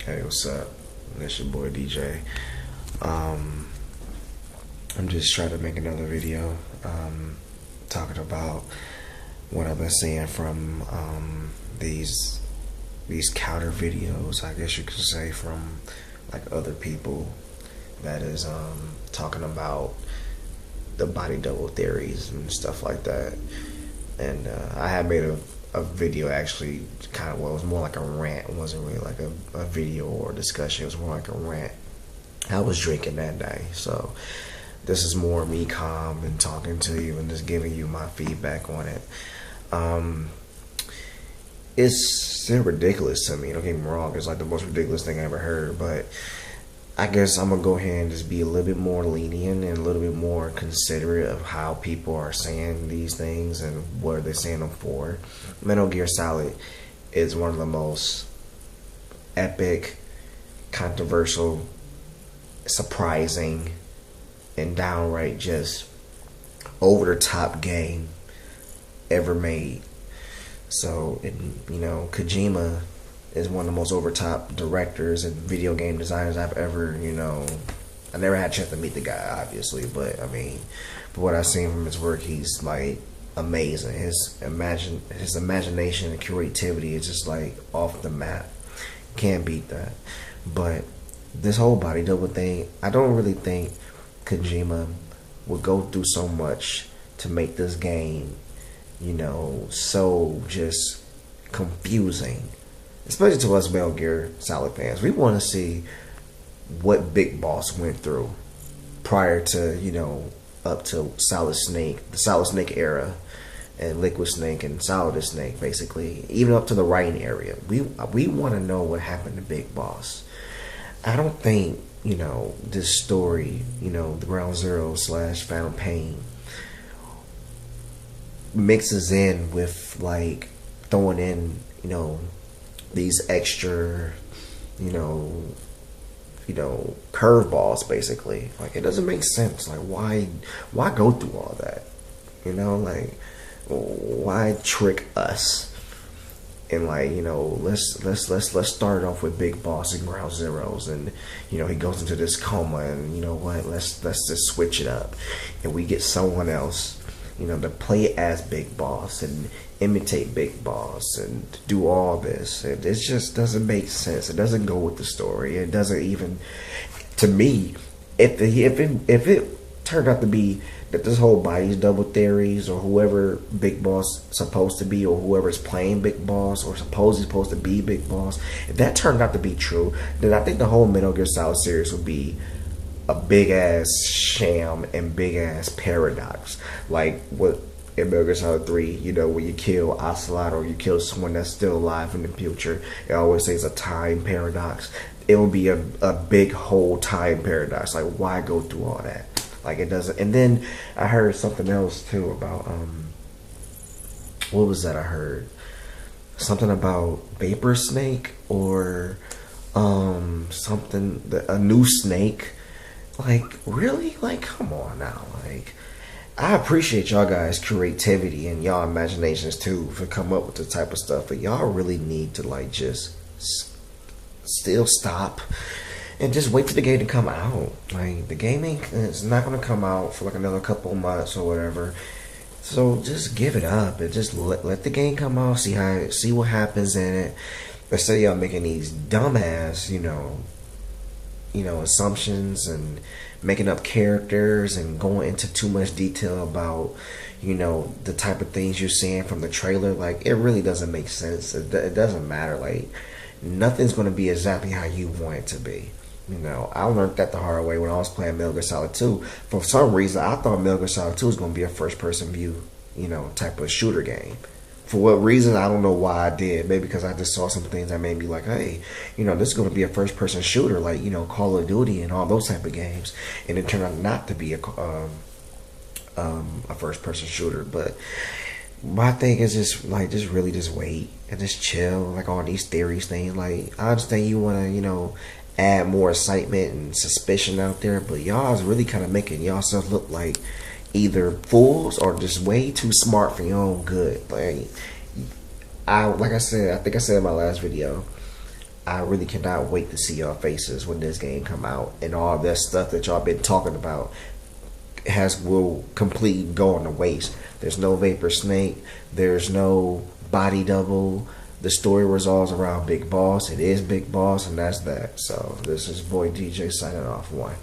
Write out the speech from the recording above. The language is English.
Hey, what's up? It's your boy DJ. Um, I'm just trying to make another video talking about what I've been seeing from these counter videos, I guess you could say, from like other people that is talking about the body double theories and stuff like that. And I had made a video actually, kind of, well, it was more like a rant. It wasn't really like a video or a discussion. It was more like a rant. I was drinking that day, so this is more me calm and talking to you and just giving you my feedback on it. It's still ridiculous to me, don't get me wrong. It's like the most ridiculous thing I ever heard, but I guess I'm gonna go ahead and just be a little bit more lenient and a little bit more considerate of how people are saying these things and what are they saying them for. Metal Gear Solid is one of the most epic, controversial, surprising, and downright just over the top game ever made. So, Kojima is one of the most over top directors and video game designers I've ever, I never had a chance to meet the guy, obviously, but I mean, for what I've seen from his work, he's like amazing. His imagination and creativity is just like off the map. Can't beat that. But this whole body double thing, I don't really think Kojima would go through so much to make this game, so just confusing. Especially to us Metal Gear Solid fans. We want to see what Big Boss went through prior to, up to Solid Snake, the Solid Snake era, and Liquid Snake and Solid Snake, basically. Even up to the writing area. We want to know what happened to Big Boss. I don't think, this story, the Ground Zero / Phantom Pain, mixes in with, like, throwing in, these extra, curveballs, basically. Like, it doesn't make sense. Like, why go through all that? Like, why trick us? And like, let's start off with Big Boss and Ground Zeroes, and he goes into this coma, and let's just switch it up, and we get someone else, to play as Big Boss and imitate Big Boss and do all this. It just doesn't make sense. It doesn't go with the story. It doesn't even, to me, if it turned out to be that this whole body double theories, or whoever Big Boss supposed to be, or whoever's playing Big Boss, or supposed to be Big Boss, if that turned out to be true, then I think the whole Metal Gear Solid series would be a big ass sham and big ass paradox, like what in Metal Gear Solid 3, when you kill Ocelot or you kill someone that's still alive in the future, it always says a time paradox. It will be a big whole time paradox. Like, why go through all that? Like, it doesn't. And then I heard something else too about what was that I heard? Something about Vapor Snake, or something, a new snake. Like, really? Like, come on now. Like, I appreciate y'all guys' creativity and y'all imaginations too for come up with the type of stuff, but y'all really need to like just still stop and just wait for the game to come out. Like, the game it's not gonna come out for like another couple of months or whatever. So just give it up and just let the game come out, see what happens in it. Instead of y'all making these dumbass, assumptions and making up characters and going into too much detail about, the type of things you're seeing from the trailer. Like, it really doesn't make sense. It doesn't matter. Like, nothing's going to be exactly how you want it to be. I learned that the hard way when I was playing Metal Gear Solid 2. For some reason, I thought Metal Gear Solid 2 was going to be a first-person view, type of shooter game. For what reason, I don't know why I did. Maybe because I just saw some things that made me like, hey, this is going to be a first-person shooter, like, Call of Duty and all those type of games. And it turned out not to be a first-person shooter. But my thing is just really just wait and just chill, like, on these theories things. Like, I understand you want to, add more excitement and suspicion out there, but y'all is really kind of making y'allself look like either fools or just way too smart for your own good. Like I think I said in my last video, I really cannot wait to see y'all faces when this game come out, and all that stuff that y'all been talking about will completely go on the waste. There's no Vapor Snake. There's no body double. The story resolves around Big Boss. It is Big Boss, and that's that. So this is boy DJ signing off. One.